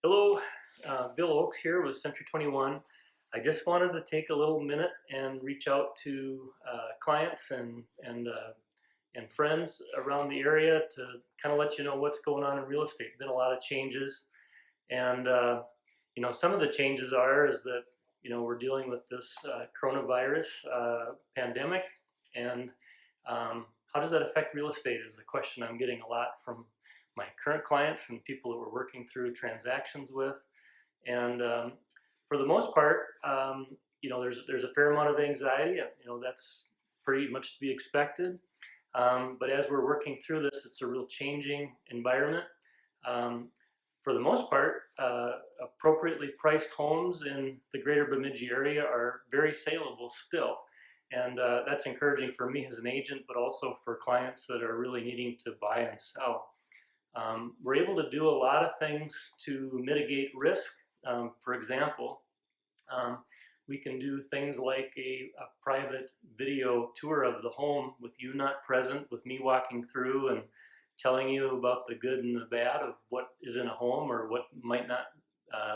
Hello, Bill Oakes here with Century 21. I just wanted to take a little minute and reach out to clients and friends around the area to kind of let you know what's going on in real estate. Been a lot of changes, and some of the changes is that we're dealing with this coronavirus pandemic, and how does that affect real estate is the question I'm getting a lot from my current clients and people that we're working through transactions with. And for the most part, there's a fair amount of anxiety. That's pretty much to be expected. But as we're working through this, it's a real changing environment. For the most part, appropriately priced homes in the greater Bemidji area are very saleable still. And that's encouraging for me as an agent, but also for clients that are really needing to buy and sell. We're able to do a lot of things to mitigate risk. For example, we can do things like a private video tour of the home with you not present, with me walking through and telling you about the good and the bad of what is in a home or what might not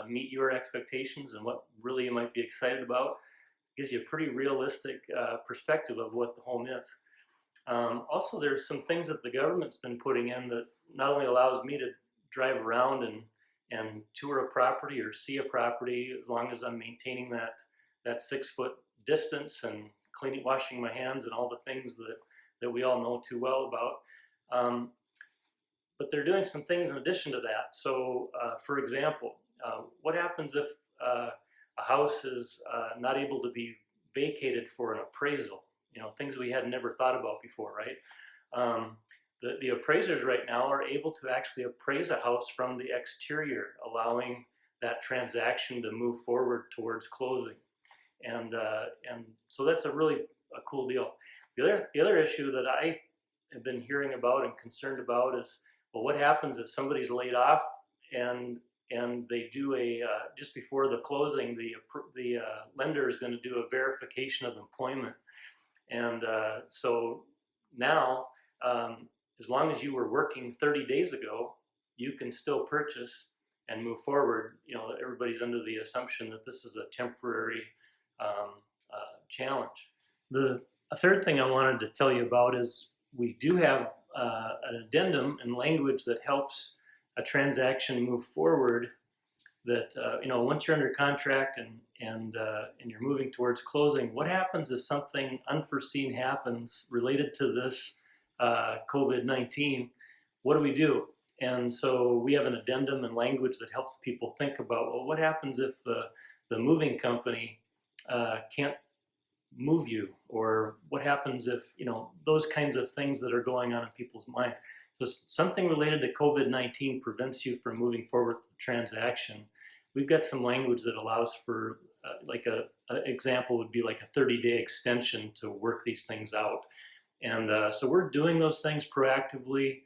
meet your expectations and what really you might be excited about. Gives you a pretty realistic perspective of what the home is. Also, there's some things that the government's been putting in that not only allows me to drive around and tour a property or see a property as long as I'm maintaining that 6-foot distance and washing my hands and all the things that we all know too well about. But they're doing some things in addition to that. So, for example, what happens if a house is not able to be vacated for an appraisal? Things we had never thought about before, right? The appraisers right now are able to actually appraise a house from the exterior, allowing that transaction to move forward towards closing. And so that's a cool deal. The other issue that I have been hearing about and concerned about is, well, what happens if somebody's laid off and they do just before the closing, the lender is going to do a verification of employment. And so now, as long as you were working 30 days ago, you can still purchase and move forward. Everybody's under the assumption that this is a temporary challenge. A third thing I wanted to tell you about is we do have an addendum and language that helps a transaction move forward. That once you're under contract and you're moving towards closing, what happens if something unforeseen happens related to this COVID-19? What do we do? And so we have an addendum and language that helps people think about, well, what happens if the moving company can't move you, or what happens if those kinds of things that are going on in people's minds. So something related to COVID-19 prevents you from moving forward with the transaction. We've got some language that allows for, an example would be like a 30-day extension to work these things out. And so we're doing those things proactively.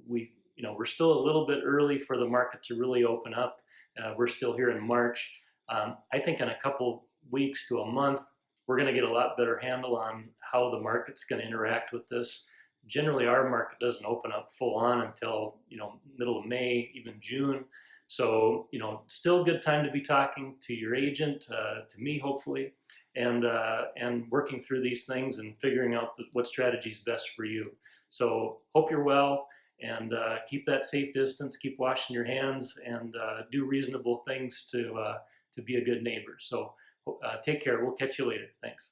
We're still a little bit early for the market to really open up. We're still here in March. I think in a couple weeks to a month, we're going to get a lot better handle on how the market's going to interact with this. Generally, our market doesn't open up full on until middle of May, even June. So still a good time to be talking to your agent, to me hopefully, and working through these things and figuring out what strategy is best for you. So hope you're well, and keep that safe distance, keep washing your hands, and do reasonable things to be a good neighbor. So take care. We'll catch you later. Thanks.